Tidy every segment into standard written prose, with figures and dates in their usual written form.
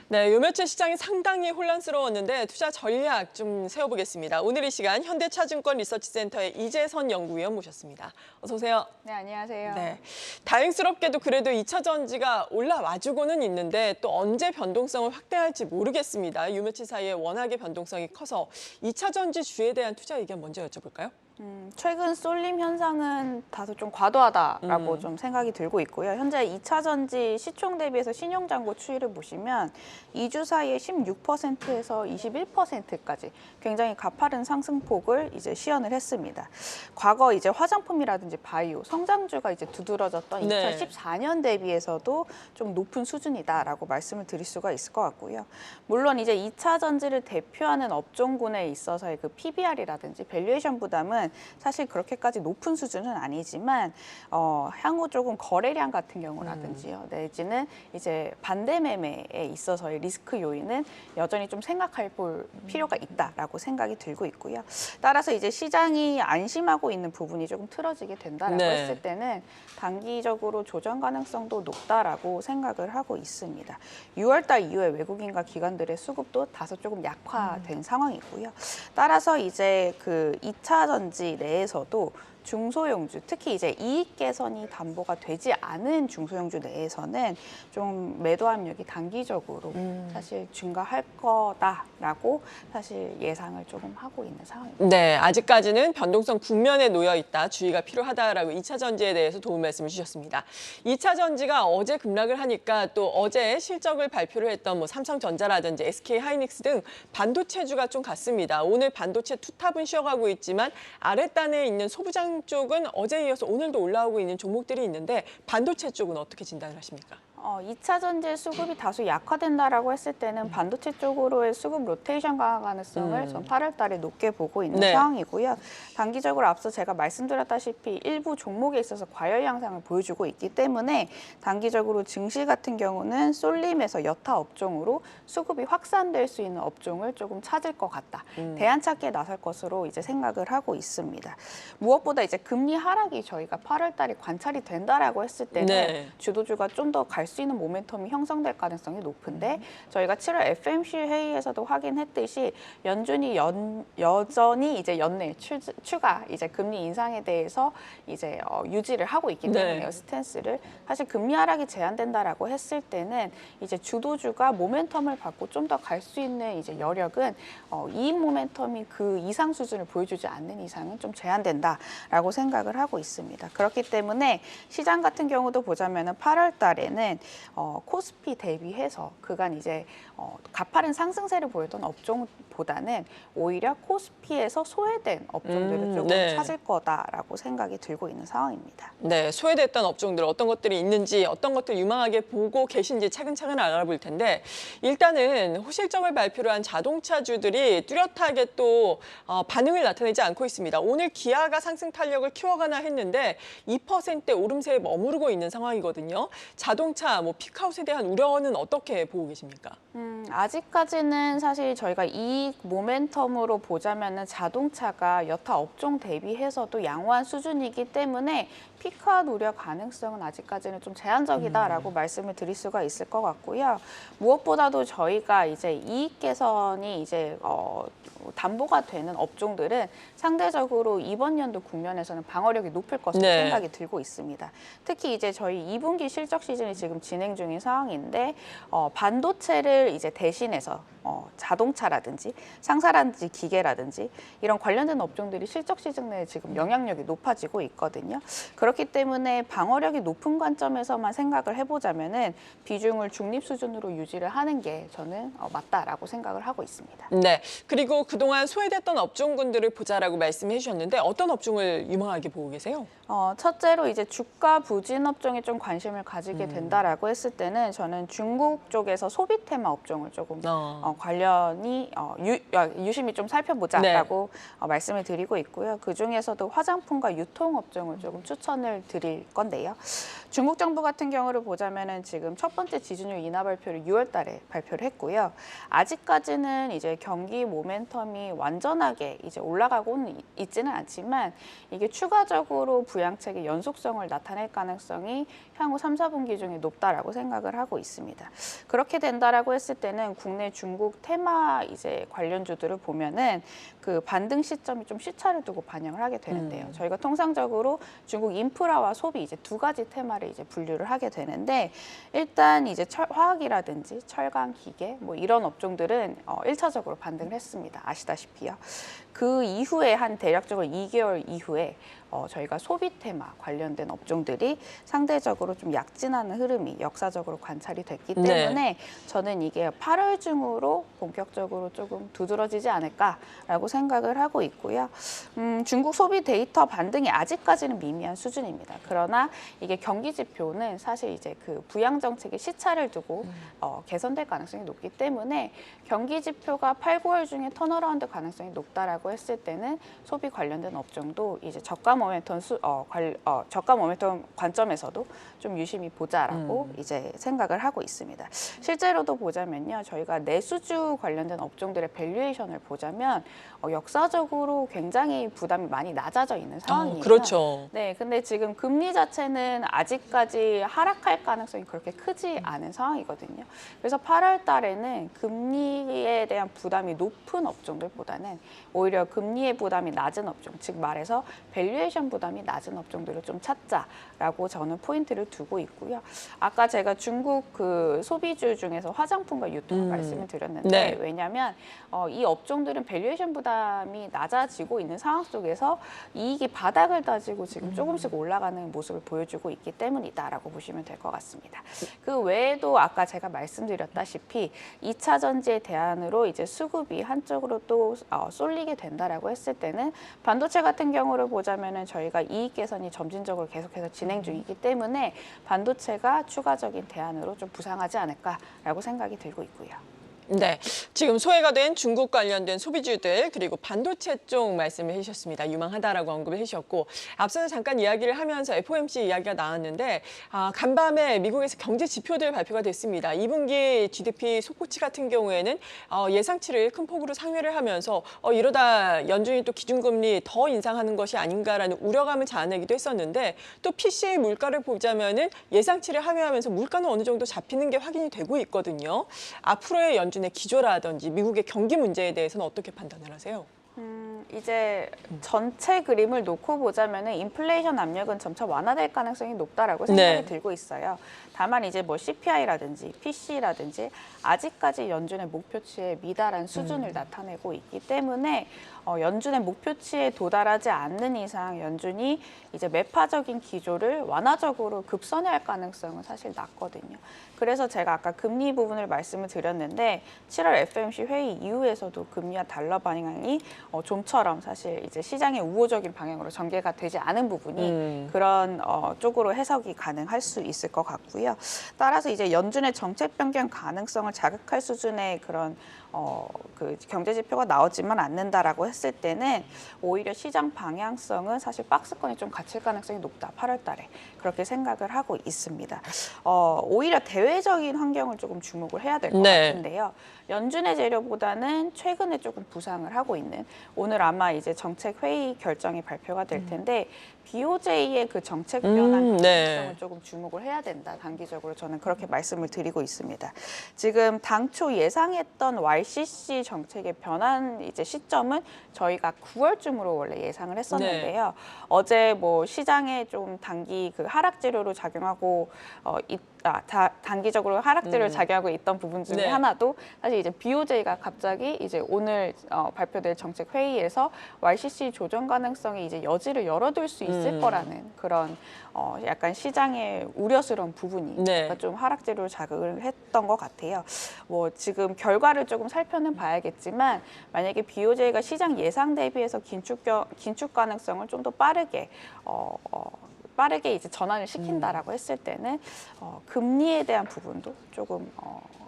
네, 요 며칠 시장이 상당히 혼란스러웠는데 투자 전략 좀 세워보겠습니다. 오늘 이 시간 현대차증권 리서치센터의 이재선 연구위원 모셨습니다. 어서 오세요. 네, 안녕하세요. 네, 다행스럽게도 그래도 2차 전지가 올라와주고는 있는데 또 언제 변동성을 확대할지 모르겠습니다. 요 며칠 사이에 워낙에 변동성이 커서 2차 전지 주에 대한 투자 의견 먼저 여쭤볼까요? 최근 쏠림 현상은 다소 좀 과도하다라고 좀 생각이 들고 있고요. 현재 2차 전지 시총 대비해서 신용잔고 추이를 보시면 2주 사이에 16%에서 21%까지 굉장히 가파른 상승폭을 이제 시현을 했습니다. 과거 이제 화장품이라든지 바이오, 성장주가 이제 두드러졌던 네. 2014년 대비해서도 좀 높은 수준이다라고 말씀을 드릴 수가 있을 것 같고요. 물론 이제 2차 전지를 대표하는 업종군에 있어서의 그 PBR이라든지 밸류에이션 부담은 사실 그렇게까지 높은 수준은 아니지만 향후 조금 거래량 같은 경우라든지요, 내지는 이제 반대 매매에 있어서의 리스크 요인은 여전히 좀 생각할 필요가 있다라고 생각이 들고 있고요. 따라서 이제 시장이 안심하고 있는 부분이 조금 틀어지게 된다라고 네. 했을 때는 단기적으로 조정 가능성도 높다라고 생각을 하고 있습니다. 6월달 이후에 외국인과 기관들의 수급도 다소 조금 약화된 상황이고요. 따라서 이제 그 2차 전지 내에서도 중소형주, 특히 이제 이익 개선이 담보가 되지 않은 중소형주 내에서는 좀 매도 압력이 단기적으로 사실 증가할 거다라고 사실 예상을 조금 하고 있는 상황입니다. 네, 아직까지는 변동성 국면에 놓여 있다. 주의가 필요하다라고 2차 전지에 대해서 도움 말씀을 주셨습니다. 2차 전지가 어제 급락을 하니까 또 어제 실적을 발표를 했던 뭐 삼성전자라든지 SK하이닉스 등 반도체주가 좀 같습니다. 오늘 반도체 투탑은 쉬어가고 있지만 아랫단에 있는 소부장 쪽은 어제에 이어서 오늘도 올라오고 있는 종목들이 있는데 반도체 쪽은 어떻게 진단을 하십니까? 2차 전지 수급이 다소 약화된다라고 했을 때는 반도체 쪽으로의 수급 로테이션 강화 가능성을 전 8월 달에 높게 보고 있는 네. 상황이고요. 단기적으로 앞서 제가 말씀드렸다시피 일부 종목에 있어서 과열 양상을 보여주고 있기 때문에 단기적으로 증시 같은 경우는 쏠림에서 여타 업종으로 수급이 확산될 수 있는 업종을 조금 찾을 것 같다. 대안 찾기에 나설 것으로 이제 생각을 하고 있습니다. 무엇보다 이제 금리 하락이 저희가 8월 달에 관찰이 된다라고 했을 때는 네. 주도주가 좀 더 갈 수 있는 모멘텀이 형성될 가능성이 높은데 저희가 7월 FMC 회의에서도 확인했듯이 연준이 여전히 이제 연내 추가 이제 금리 인상에 대해서 이제 유지를 하고 있기 때문에요. 네. 스탠스를 사실 금리 하락이 제한된다라고 했을 때는 이제 주도주가 모멘텀을 받고 좀 더 갈 수 있는 이제 여력은 이익 모멘텀이 그 이상 수준을 보여주지 않는 이상은 좀 제한된다라고 생각을 하고 있습니다. 그렇기 때문에 시장 같은 경우도 보자면은 8월 달에는 코스피 대비해서 그간 이제 가파른 상승세를 보였던 업종보다는 오히려 코스피에서 소외된 업종들을 조금 네. 찾을 거다라고 생각이 들고 있는 상황입니다. 네, 소외됐던 업종들 어떤 것들이 있는지 어떤 것들 유망하게 보고 계신지 차근차근 알아볼 텐데 일단은 호실적을 발표를 한 자동차주들이 뚜렷하게 또 반응을 나타내지 않고 있습니다. 오늘 기아가 상승 탄력을 키워가나 했는데 2%대 오름세에 머무르고 있는 상황이거든요. 자동차, 뭐 픽아웃에 대한 우려는 어떻게 보고 계십니까? 아직까지는 사실 저희가 이익 모멘텀으로 보자면은 자동차가 여타 업종 대비해서도 양호한 수준이기 때문에 피크아웃 우려 가능성은 아직까지는 좀 제한적이다라고 말씀을 드릴 수가 있을 것 같고요. 무엇보다도 저희가 이제 이익 개선이 이제 담보가 되는 업종들은 상대적으로 이번 연도 국면에서는 방어력이 높을 것으로 네. 생각이 들고 있습니다. 특히 이제 저희 2분기 실적 시즌이 지금 진행 중인 상황인데 반도체를 이제 대신해서 자동차라든지 상사라든지 기계라든지 이런 관련된 업종들이 실적 시즌 내에 지금 영향력이 높아지고 있거든요. 그렇기 때문에 방어력이 높은 관점에서만 생각을 해보자면은 비중을 중립 수준으로 유지를 하는 게 저는 맞다라고 생각을 하고 있습니다. 네, 그리고 그동안 소외됐던 업종군들을 보자라고 말씀해 주셨는데 어떤 업종을 유망하게 보고 계세요? 첫째로 이제 주가 부진 업종에 좀 관심을 가지게 된다라고 했을 때는 저는 중국 쪽에서 소비 테마 업종을 조금 관련이 유심히 좀 살펴보자라고 말씀을 드리고 있고요. 그 중에서도 화장품과 유통 업종을 조금 추천을 드릴 건데요. 중국 정부 같은 경우를 보자면은 지금 첫 번째 지준율 인하 발표를 6월 달에 발표를 했고요. 아직까지는 이제 경기 모멘텀이 완전하게 이제 올라가고는 있지는 않지만 이게 추가적으로 부양책의 연속성을 나타낼 가능성이 향후 3, 4분기 중에 높다라고 생각을 하고 있습니다. 그렇게 된다라고 했을 때는 국내 중국 테마 이제 관련주들을 보면은 그 반등 시점이 좀 시차를 두고 반영을 하게 되는데요. 저희가 통상적으로 중국 인프라와 소비 이제 두 가지 테마를 이제 분류를 하게 되는데 일단 이제 화학이라든지 철강, 기계 뭐 이런 업종들은 1차적으로 반등을 했습니다. 아시다시피요. 그 이후에 한 대략적으로 2개월 이후에 저희가 소비 테마 관련된 업종들이 상대적으로 좀 약진하는 흐름이 역사적으로 관찰이 됐기 때문에 저는 이게 8월 중으로 본격적으로 조금 두드러지지 않을까라고 생각을 하고 있고요. 중국 소비 데이터 반등이 아직까지는 미미한 수준입니다. 그러나 이게 경기 지표는 사실 이제 그 부양 정책의 시차를 두고 개선될 가능성이 높기 때문에 경기 지표가 8, 9월 중에 턴어라운드 가능성이 높다라고 했을 때는 소비 관련된 업종도 이제 저가 모멘텀 관점에서도 좀 유심히 보자라고 이제 생각을 하고 있습니다. 실제로도 보자면요, 저희가 내수주 관련된 업종들의 밸류에이션을 보자면 역사적으로 굉장히 부담이 많이 낮아져 있는 상황이에요. 그렇죠. 네, 근데 지금 금리 자체는 아직까지 하락할 가능성이 그렇게 크지 않은 상황이거든요. 그래서 8월 달에는 금리에 대한 부담이 높은 업종들보다는 오히려 금리의 부담이 낮은 업종, 즉 말해서 밸류에이션 부담이 낮은 업종들을 좀 찾자라고 저는 포인트를 두고 있고요. 아까 제가 중국 그 소비주 중에서 화장품과 유통 말씀을 드렸는데 왜냐하면 이 업종들은 밸류에이션 부담이 낮아지고 있는 상황 속에서 이익이 바닥을 다지고 지금 조금씩 올라가는 모습을 보여주고 있기 때문이다라고 보시면 될 것 같습니다. 그 외에도 아까 제가 말씀드렸다시피 2차 전지의 대안으로 이제 수급이 한쪽으로 또 쏠리게 된다라고 했을 때는 반도체 같은 경우를 보자면은 저희가 이익 개선이 점진적으로 계속해서 진행 중이기 때문에 반도체가 추가적인 대안으로 좀 부상하지 않을까라고 생각이 들고 있고요. 네, 지금 소외가 된 중국 관련된 소비주들 그리고 반도체 쪽 말씀을 해주셨습니다. 유망하다라고 언급을 해주셨고 앞서서 잠깐 이야기를 하면서 FOMC 이야기가 나왔는데 간밤에 미국에서 경제 지표들 발표가 됐습니다. 2분기 GDP 속보치 같은 경우에는 예상치를 큰 폭으로 상회를 하면서 이러다 연준이 또 기준금리 더 인상하는 것이 아닌가라는 우려감을 자아내기도 했었는데 또 PC의 물가를 보자면은 예상치를 하회하면서 물가는 어느 정도 잡히는 게 확인이 되고 있거든요. 앞으로의 연준의 기조라든지 미국의 경기 문제에 대해서는 어떻게 판단을 하세요? 이제 전체 그림을 놓고 보자면은 인플레이션 압력은 점차 완화될 가능성이 높다라고 생각이 들고 있어요. 다만 이제 뭐 CPI라든지 PC라든지 아직까지 연준의 목표치에 미달한 수준을 나타내고 있기 때문에 연준의 목표치에 도달하지 않는 이상 연준이 이제 매파적인 기조를 완화적으로 급선회할 가능성은 사실 낮거든요. 그래서 제가 아까 금리 부분을 말씀을 드렸는데 7월 FOMC 회의 이후에서도 금리와 달러 방향이 좀처럼 사실 이제 시장의 우호적인 방향으로 전개가 되지 않은 부분이 그런 쪽으로 해석이 가능할 수 있을 것 같고요. 따라서 이제 연준의 정책 변경 가능성을 자극할 수준의 그런 그 경제 지표가 나오지만 않는다라고 했을 때는 오히려 시장 방향성은 사실 박스권이 좀 갇힐 가능성이 높다. 8월 달에 그렇게 생각을 하고 있습니다. 오히려 대외적인 환경을 조금 주목을 해야 될 것 같은데요. 연준의 재료보다는 최근에 조금 부상을 하고 있는 오늘 아마 이제 정책 회의 결정이 발표가 될 텐데 BOJ의 그 정책 변환 가능성을 조금 주목을 해야 된다. 단기적으로 저는 그렇게 말씀을 드리고 있습니다. 지금 당초 예상했던 YCC 정책의 변환 이제 시점은 저희가 9월쯤으로 원래 예상을 했었는데요. 어제 뭐 시장에 좀 단기 그 하락 재료로 작용하고 단기적으로 하락재를 작용하고 있던 부분 중에 하나도 사실 이제 BOJ가 갑자기 이제 오늘 발표될 정책 회의에서 YCC 조정 가능성이 이제 여지를 열어둘 수 있을 거라는 그런 약간 시장의 우려스러운 부분이 약간 좀 하락재료를 자극을 했던 것 같아요. 뭐 지금 결과를 조금 살펴는 봐야겠지만 만약에 BOJ가 시장 예상 대비해서 긴축 가능성을 좀 더 빠르게 이제 전환을 시킨다라고 했을 때는 금리에 대한 부분도 조금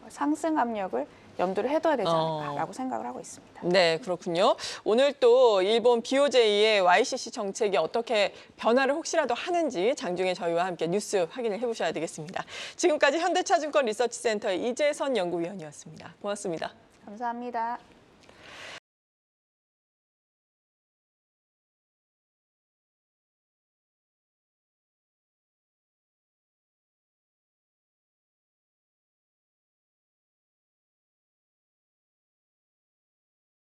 상승 압력을 염두를 해둬야 되지 않을까라고 생각을 하고 있습니다. 네, 그렇군요. 오늘 또 일본 BOJ의 YCC 정책이 어떻게 변화를 혹시라도 하는지 장중에 저희와 함께 뉴스 확인을 해보셔야 되겠습니다. 지금까지 현대차증권 리서치센터의 이재선 연구위원이었습니다. 고맙습니다. 감사합니다.